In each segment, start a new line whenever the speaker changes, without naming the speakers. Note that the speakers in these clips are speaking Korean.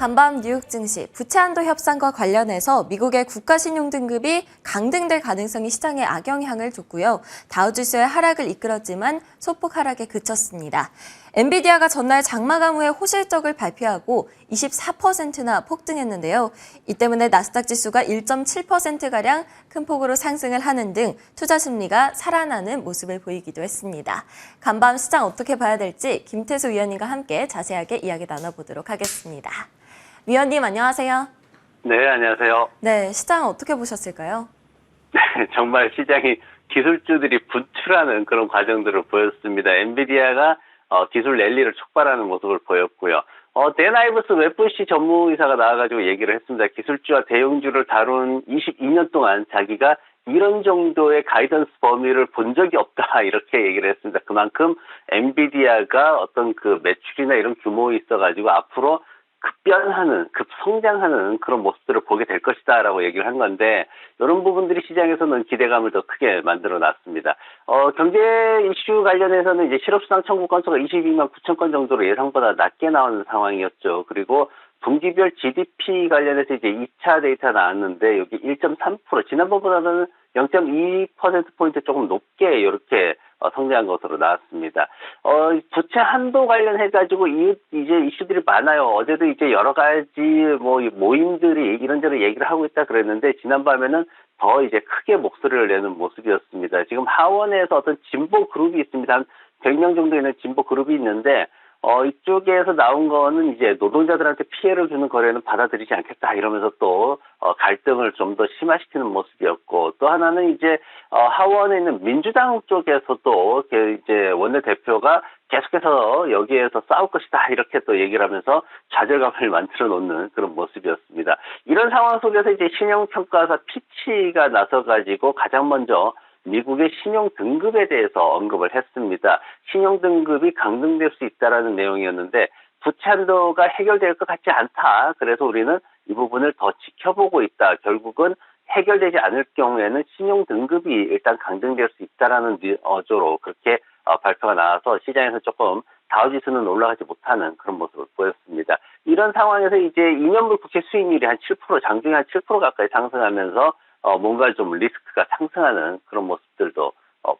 간밤 뉴욕 증시 부채 한도 협상과 관련해서 미국의 국가신용등급이 강등될 가능성이 시장에 악영향을 줬고요. 다우지수의 하락을 이끌었지만 소폭 하락에 그쳤습니다. 엔비디아가 전날 장마감 후에 호실적을 발표하고 24%나 폭등했는데요. 이 때문에 나스닥 지수가 1.7%가량 큰 폭으로 상승을 하는 등 투자 심리가 살아나는 모습을 보이기도 했습니다. 간밤 시장 어떻게 봐야 될지 김태수 위원님과 함께 자세하게 이야기 나눠보도록 하겠습니다. 위원님 안녕하세요.
네, 안녕하세요.
네, 시장 어떻게 보셨을까요?
네, 정말 시장이 기술주들이 분출하는 그런 과정들을 보였습니다. 엔비디아가 기술 랠리를 촉발하는 모습을 보였고요. 댄 아이브스 웹부시 전무이사가 나와가지고 얘기를 했습니다. 기술주와 대형주를 다룬 22년 동안 자기가 이런 정도의 가이던스 범위를 본 적이 없다 이렇게 얘기를 했습니다. 그만큼 엔비디아가 어떤 그 매출이나 이런 규모에 있어가지고 앞으로 급변하는, 급성장하는 그런 모습들을 보게 될 것이다라고 얘기를 한 건데 이런 부분들이 시장에서는 기대감을 더 크게 만들어 놨습니다. 경제 이슈 관련해서는 이제 실업수당 청구 건수가 22만 9천 건 정도로 예상보다 낮게 나오는 상황이었죠. 그리고 분기별 GDP 관련해서 이제 2차 데이터 나왔는데 여기 1.3% 지난번보다는 0.2%포인트 조금 높게 이렇게 성장한 것으로 나왔습니다. 부채 한도 관련해가지고 이제 이슈들이 많아요. 어제도 이제 여러 가지 모임들이 이런저런 얘기를 하고 있다 그랬는데 지난밤에는 더 이제 크게 목소리를 내는 모습이었습니다. 지금 하원에서 어떤 진보 그룹이 있습니다. 한 100명 정도 있는 진보 그룹이 있는데 이쪽에서 나온 거는 이제 노동자들한테 피해를 주는 거래는 받아들이지 않겠다 이러면서 또 갈등을 좀 더 심화시키는 모습이었고 또 하나는 이제 하원에 있는 민주당 쪽에서도 이제 원내대표가 계속해서 여기에서 싸울 것이다 이렇게 또 얘기를 하면서 좌절감을 만들어 놓는 그런 모습이었습니다. 이런 상황 속에서 이제 신용평가사 피치가 나서가지고 가장 먼저 미국의 신용 등급에 대해서 언급을 했습니다. 신용 등급이 강등될 수 있다라는 내용이었는데 부채 한도가 해결될 것 같지 않다. 그래서 우리는 이 부분을 더 지켜보고 있다. 결국은 해결되지 않을 경우에는 신용 등급이 일단 강등될 수 있다라는 어조로 그렇게 발표가 나와서 시장에서 조금 다우지수는 올라가지 못하는 그런 모습을 보였습니다. 이런 상황에서 이제 2년물 국채 수익률이 한 7%, 장중에 한 7% 가까이 상승하면서 뭔가 좀 리스크가 상승하는 그런 모습들도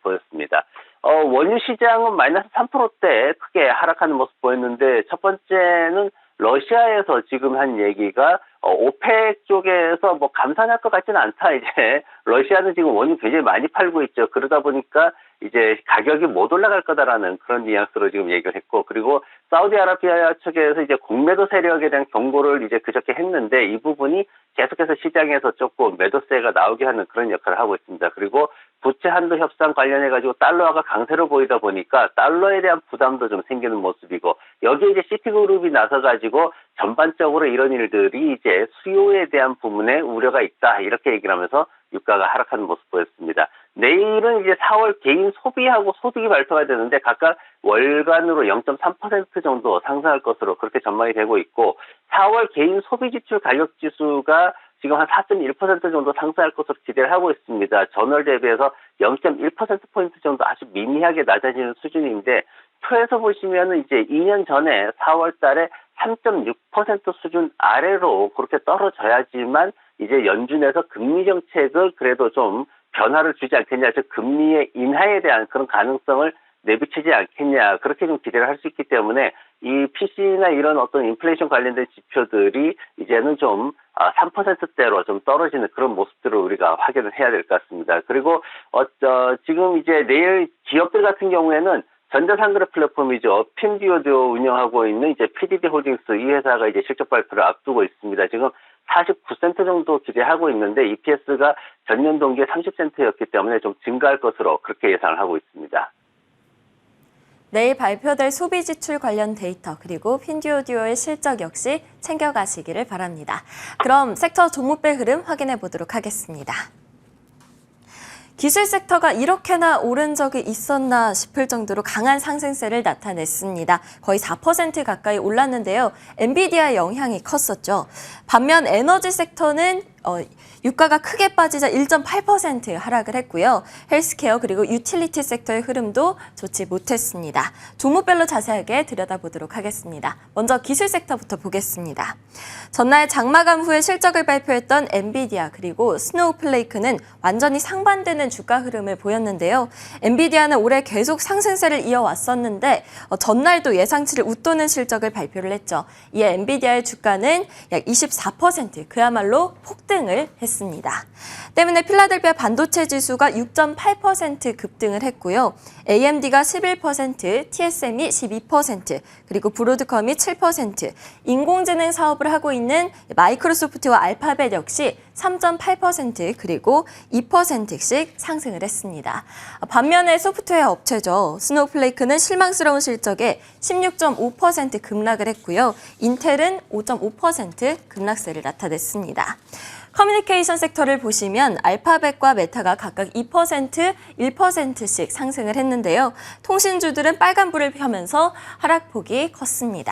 보였습니다. 원유 시장은 마이너스 3%대 크게 하락하는 모습 보였는데 첫 번째는 러시아에서 지금 한 얘기가 오펙 쪽에서 뭐 감산할 것 같지는 않다. 이제 러시아는 지금 원유 굉장히 많이 팔고 있죠. 그러다 보니까 이제 가격이 못 올라갈 거다라는 그런 뉘앙스로 지금 얘기를 했고 그리고 사우디아라비아 측에서 이제 공매도 세력에 대한 경고를 이제 그저께 했는데 이 부분이 계속해서 시장에서 조금 매도세가 나오게 하는 그런 역할을 하고 있습니다. 그리고 부채 한도 협상 관련해가지고 달러화가 강세로 보이다 보니까 달러에 대한 부담도 좀 생기는 모습이고 여기에 이제 시티그룹이 나서가지고 전반적으로 이런 일들이 이제 수요에 대한 부분에 우려가 있다 이렇게 얘기를 하면서 유가가 하락하는 모습 보였습니다. 내일은 이제 4월 개인 소비하고 소득이 발표가 되는데 각각 월간으로 0.3% 정도 상승할 것으로 그렇게 전망이 되고 있고 4월 개인 소비 지출 가격 지수가 지금 한 4.1% 정도 상승할 것으로 기대를 하고 있습니다. 전월 대비해서 0.1%포인트 정도 아주 미미하게 낮아지는 수준인데 표에서 보시면은 이제 2년 전에 4월 달에 3.6% 수준 아래로 그렇게 떨어져야지만 이제 연준에서 금리 정책을 그래도 좀 변화를 주지 않겠냐, 즉 금리의 인하에 대한 그런 가능성을 내비치지 않겠냐 그렇게 좀 기대를 할 수 있기 때문에 이 PC나 이런 어떤 인플레이션 관련된 지표들이 이제는 좀 3%대로 좀 떨어지는 그런 모습들을 우리가 확인을 해야 될 것 같습니다. 그리고 지금 이제 내일 기업들 같은 경우에는 전자상거래 플랫폼이죠. 핀듀오도 운영하고 있는 이제 PDD 홀딩스 이 회사가 이제 실적 발표를 앞두고 있습니다. 지금 49센트 정도 기대하고 있는데 EPS가 전년 동기에 30센트였기 때문에 좀 증가할 것으로 그렇게 예상을 하고 있습니다.
내일 발표될 소비 지출 관련 데이터 그리고 핀듀오디오의 실적 역시 챙겨가시기를 바랍니다. 그럼 섹터 종목별 흐름 확인해 보도록 하겠습니다. 기술 섹터가 이렇게나 오른 적이 있었나 싶을 정도로 강한 상승세를 나타냈습니다. 거의 4% 가까이 올랐는데요. 엔비디아의 영향이 컸었죠. 반면 에너지 섹터는 유가가 크게 빠지자 1.8% 하락을 했고요. 헬스케어 그리고 유틸리티 섹터의 흐름도 좋지 못했습니다. 종목별로 자세하게 들여다보도록 하겠습니다. 먼저 기술 섹터부터 보겠습니다. 전날 장마감 후에 실적을 발표했던 엔비디아 그리고 스노우플레이크는 완전히 상반되는 주가 흐름을 보였는데요. 엔비디아는 올해 계속 상승세를 이어왔었는데 전날도 예상치를 웃도는 실적을 발표를 했죠. 이에 엔비디아의 주가는 약 24% 그야말로 폭등을 했습니다. 때문에 필라델피아 반도체 지수가 6.8% 급등을 했고요. AMD가 11%, TSM이 12%, 그리고 브로드컴이 7%, 인공지능 사업을 하고 있는 마이크로소프트와 알파벳 역시 3.8% 그리고 2%씩 상승을 했습니다. 반면에 소프트웨어 업체죠. 스노우플레이크는 실망스러운 실적에 16.5% 급락을 했고요. 인텔은 5.5% 급락세를 나타냈습니다. 커뮤니케이션 섹터를 보시면 알파벳과 메타가 각각 2%, 1%씩 상승을 했는데요. 통신주들은 빨간불을 펴면서 하락폭이 컸습니다.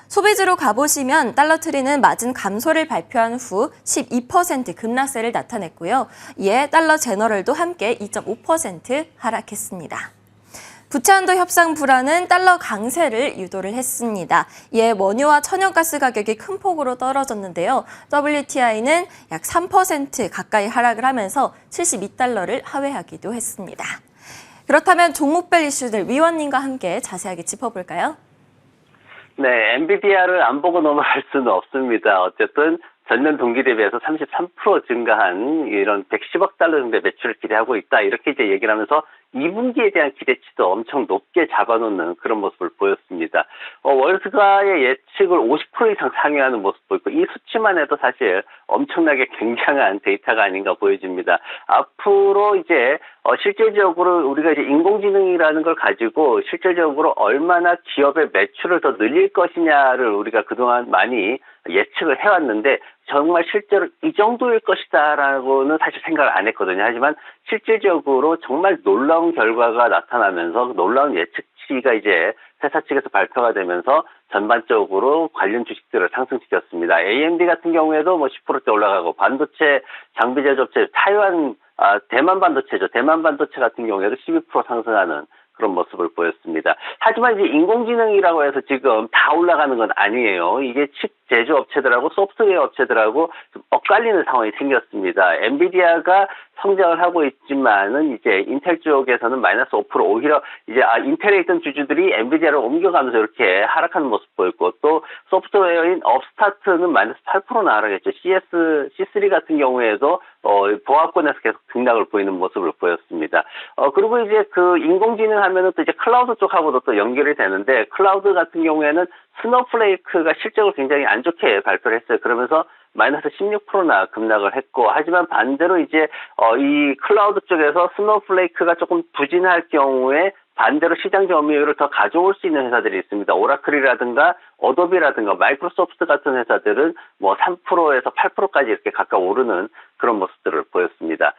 소비주로 가보시면 달러트리는 마진 감소를 발표한 후 12% 급락세를 나타냈고요. 이에 달러 제너럴도 함께 2.5% 하락했습니다. 부채한도 협상 불안은 달러 강세를 유도를 했습니다. 이에 원유와 천연가스 가격이 큰 폭으로 떨어졌는데요. WTI는 약 3% 가까이 하락을 하면서 72달러를 하회하기도 했습니다. 그렇다면 종목별 이슈들 위원님과 함께 자세하게 짚어볼까요?
네, 엔비디아를 안 보고 넘어갈 수는 없습니다. 어쨌든 전년 동기 대비해서 33% 증가한 이런 110억 달러 정도의 매출을 기대하고 있다. 이렇게 이제 얘기를 하면서 2분기에 대한 기대치도 엄청 높게 잡아놓는 그런 모습을 보였습니다. 월스가의 예측을 50% 이상 상회하는 모습 보이고 이 수치만 해도 사실 엄청나게 굉장한 데이터가 아닌가 보여집니다. 앞으로 이제 실질적으로 우리가 이제 인공지능이라는 걸 가지고 실질적으로 얼마나 기업의 매출을 더 늘릴 것이냐를 우리가 그동안 많이 예측을 해왔는데 정말 실제로 이 정도일 것이다라고는 사실 생각을 안 했거든요. 하지만 실질적으로 정말 놀라운 결과가 나타나면서 놀라운 예측치가 이제 회사 측에서 발표가 되면서 전반적으로 관련 주식들을 상승시켰습니다. AMD 같은 경우에도 뭐 10%대 올라가고 반도체 장비 제조업체 대만 반도체죠. 대만 반도체 같은 경우에도 12% 상승하는 그런 모습을 보였습니다. 하지만 이제 인공지능이라고 해서 지금 다 올라가는 건 아니에요. 이게 칩 제조업체들하고 소프트웨어 업체들하고 좀 엇갈리는 상황이 생겼습니다. 엔비디아가 성장을 하고 있지만은 이제 인텔 쪽에서는 마이너스 5% 오히려 이제 인텔에 있던 주주들이 엔비디아를 옮겨가면서 이렇게 하락하는 모습 보였고 또 소프트웨어인 업스타트는 마이너스 8%나 하락했죠. C3 같은 경우에도 보합권에서 계속 등락을 보이는 모습을 보였습니다. 그리고 이제 그 인공지능 하면은 또 이제 클라우드 쪽하고도 또 연결이 되는데 클라우드 같은 경우에는 스노우플레이크가 실적을 굉장히 안 좋게 발표를 했어요. 그러면서 마이너스 16%나 급락을 했고 하지만 반대로 이제 이 클라우드 쪽에서 스노우플레이크가 조금 부진할 경우에 반대로 시장 점유율을 더 가져올 수 있는 회사들이 있습니다. 오라클이라든가 어도비라든가 마이크로소프트 같은 회사들은 뭐 3%에서 8%까지 이렇게 가까이 오르는 그런 모습들을 보였습니다.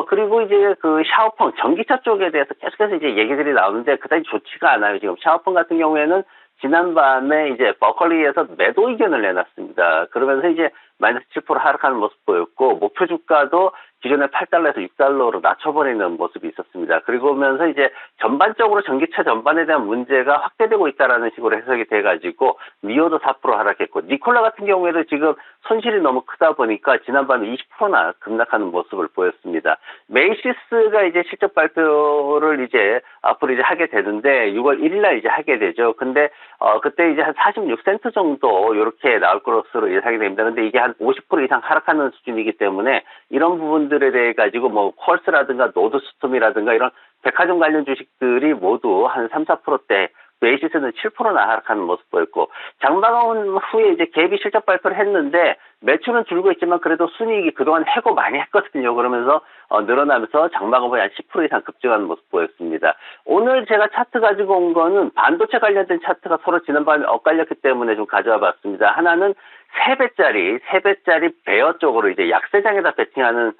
그리고 이제 그 샤오펑 전기차 쪽에 대해서 계속해서 이제 얘기들이 나오는데 그다지 좋지가 않아요. 지금 샤오펑 같은 경우에는 지난밤에 이제 버클리에서 매도 의견을 내놨습니다. 그러면서 이제 마이너스 7% 하락하는 모습 보였고 목표 주가도 기존의 8달러에서 6달러로 낮춰버리는 모습이 있었습니다. 그러면서 이제 전반적으로 전기차 전반에 대한 문제가 확대되고 있다라는 식으로 해석이 돼가지고 니오도 4% 하락했고 니콜라 같은 경우에도 지금 손실이 너무 크다 보니까 지난밤에 20%나 급락하는 모습을 보였습니다. 메이시스가 이제 실적 발표를 이제 앞으로 이제 하게 되는데 6월 1일날 이제 하게 되죠. 근데 그때 이제 한 46센트 정도 이렇게 나올 것으로 예상이 됩니다. 근데 이게 한 50% 이상 하락하는 수준이기 때문에 이런 부분들에 대해 가지고 뭐 퀄스라든가 노드스톰이라든가 이런 백화점 관련 주식들이 모두 한 3, 4%대 메이시스는 7%나 하락하는 모습 보였고 장마감 후에 이제 갭이 실적 발표를 했는데 매출은 줄고 있지만 그래도 순이익이 그동안 해고 많이 했거든요. 그러면서 늘어나면서 장마감 후에 한 10% 이상 급증하는 모습 보였습니다. 오늘 제가 차트 가지고 온 거는 반도체 관련된 차트가 서로 지난밤에 엇갈렸기 때문에 좀 가져와 봤습니다. 하나는 3배짜리 베어 쪽으로 이제 약세장에다 배팅하는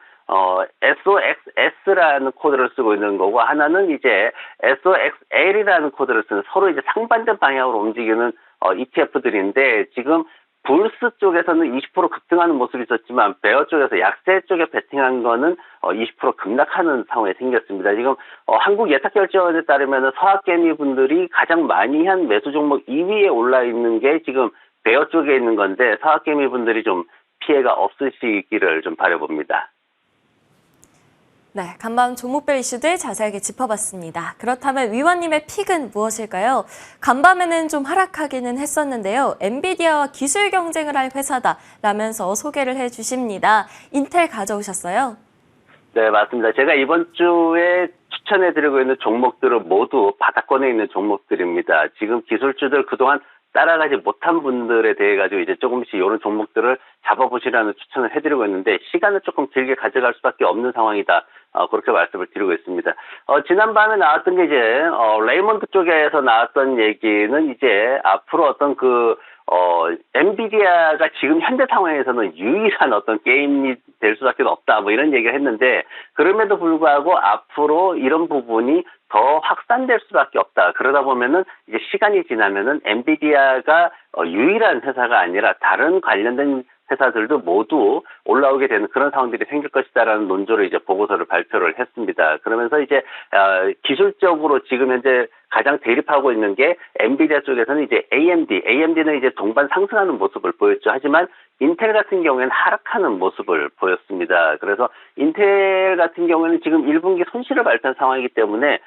SOXS라는 코드를 쓰고 있는 거고 하나는 이제 SOXL이라는 코드를 쓰는 서로 이제 상반된 방향으로 움직이는 ETF들인데 지금 불스 쪽에서는 20% 급등하는 모습이 있었지만 베어 쪽에서 약세 쪽에 베팅한 거는 20% 급락하는 상황이 생겼습니다. 지금 한국 예탁결제원에 따르면 서학개미 분들이 가장 많이 한 매수 종목 2위에 올라 있는 게 지금 베어 쪽에 있는 건데 서학개미 분들이 좀 피해가 없으시기를 좀 바라봅니다.
네, 간밤 종목별 이슈들 자세하게 짚어봤습니다. 그렇다면 위원님의 픽은 무엇일까요? 간밤에는 좀 하락하기는 했었는데요. 엔비디아와 기술 경쟁을 할 회사다라면서 소개를 해주십니다. 인텔 가져오셨어요?
네, 맞습니다. 제가 이번 주에 추천해드리고 있는 종목들은 모두 바닥권에 있는 종목들입니다. 지금 기술주들 그동안 따라가지 못한 분들에 대해 가지고 이제 조금씩 이런 종목들을 잡아보시라는 추천을 해드리고 있는데 시간을 조금 길게 가져갈 수밖에 없는 상황이다. 그렇게 말씀을 드리고 있습니다. 지난밤에 나왔던 게 이제 레이먼드 쪽에서 나왔던 얘기는 이제 앞으로 어떤 엔비디아가 지금 현재 상황에서는 유일한 어떤 게임이 될 수밖에 없다. 뭐 이런 얘기를 했는데 그럼에도 불구하고 앞으로 이런 부분이 더 확산될 수밖에 없다. 그러다 보면은 이제 시간이 지나면은 엔비디아가 유일한 회사가 아니라 다른 관련된 회사들도 모두 올라오게 되는 그런 상황들이 생길 것이다라는 논조로 이제 보고서를 발표를 했습니다. 그러면서 이제 기술적으로 지금 현재 가장 대립하고 있는 게 엔비디아 쪽에서는 이제 AMD는 이제 동반 상승하는 모습을 보였죠. 하지만 인텔 같은 경우에는 하락하는 모습을 보였습니다. 그래서 인텔 같은 경우에는 지금 1분기 손실을 발표한 상황이기 때문에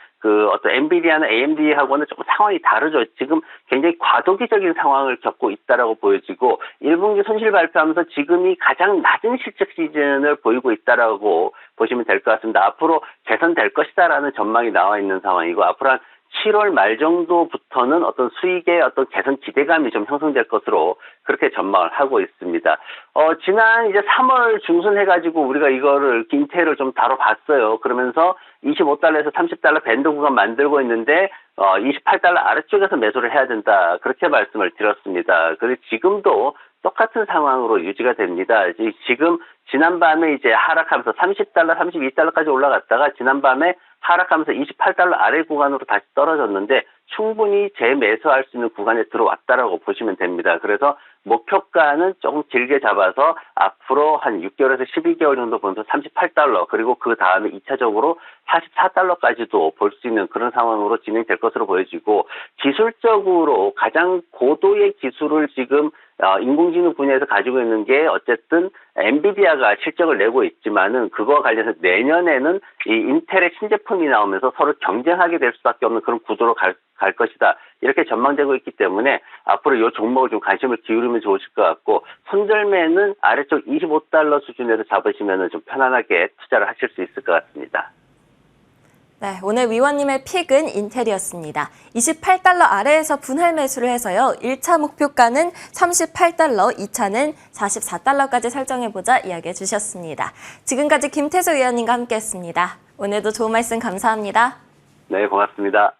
어떤 엔비디아나 AMD하고는 조금 상황이 다르죠. 지금 굉장히 과도기적인 상황을 겪고 있다라고 보여지고 1분기 손실 발표하면서 지금이 가장 낮은 실적 시즌을 보이고 있다라고 보시면 될 것 같습니다. 앞으로 개선될 것이다라는 전망이 나와 있는 상황이고 앞으로 한 7월 말 정도부터는 어떤 수익의 어떤 개선 기대감이 좀 형성될 것으로 그렇게 전망을 하고 있습니다. 지난 이제 3월 중순 해가지고 우리가 이거를 인텔을 좀 다뤄봤어요. 그러면서 25달러에서 30달러 밴드 구간 만들고 있는데 28달러 아래쪽에서 매수를 해야 된다. 그렇게 말씀을 드렸습니다. 그리고 지금도 똑같은 상황으로 유지가 됩니다. 지금 지난밤에 이제 하락하면서 30달러, 32달러까지 올라갔다가 지난밤에 하락하면서 28달러 아래 구간으로 다시 떨어졌는데 충분히 재매수할 수 있는 구간에 들어왔다라고 보시면 됩니다. 그래서 목표가는 조금 길게 잡아서 앞으로 한 6개월에서 12개월 정도 보면서 38달러 그리고 그 다음에 2차적으로 44달러까지도 볼 수 있는 그런 상황으로 진행될 것으로 보여지고 기술적으로 가장 고도의 기술을 지금 인공지능 분야에서 가지고 있는 게 어쨌든 엔비디아가 실적을 내고 있지만은 그거와 관련해서 내년에는 이 인텔의 신제품이 나오면서 서로 경쟁하게 될 수밖에 없는 그런 구도로 갈 것이다. 이렇게 전망되고 있기 때문에 앞으로 이 종목을 좀 관심을 기울이면 좋으실 것 같고 손절매는 아래쪽 25달러 수준에서 잡으시면은 좀 편안하게 투자를 하실 수 있을 것 같습니다.
네, 오늘 위원님의 픽은 인텔이었습니다. 28달러 아래에서 분할 매수를 해서요. 1차 목표가는 38달러, 2차는 44달러까지 설정해보자 이야기해 주셨습니다. 지금까지 김태수 위원님과 함께했습니다. 오늘도 좋은 말씀 감사합니다.
네, 고맙습니다.